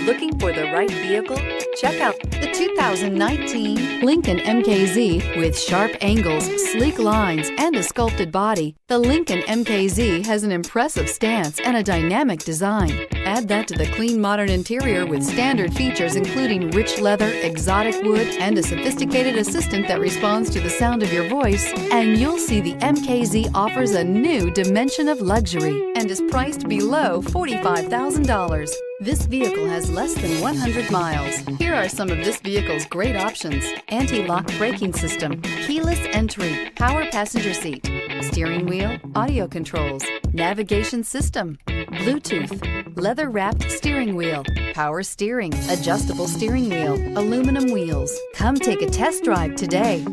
Looking for the right vehicle? Check out the 2019 Lincoln MKZ. With sharp angles, sleek lines, and a sculpted body, the Lincoln MKZ has an impressive stance and a dynamic design. Add that to the clean, modern interior with standard features including rich leather, exotic wood, and a sophisticated assistant that responds to the sound of your voice, and you'll see the MKZ offers a new dimension of luxury and is priced below $45,000. This vehicle has less than 100 miles. Here are some of this vehicle's great options: anti-lock braking system, keyless entry, power passenger seat, steering wheel audio controls, navigation system, Bluetooth, leather-wrapped steering wheel, power steering, adjustable steering wheel, aluminum wheels. Come take a test drive today.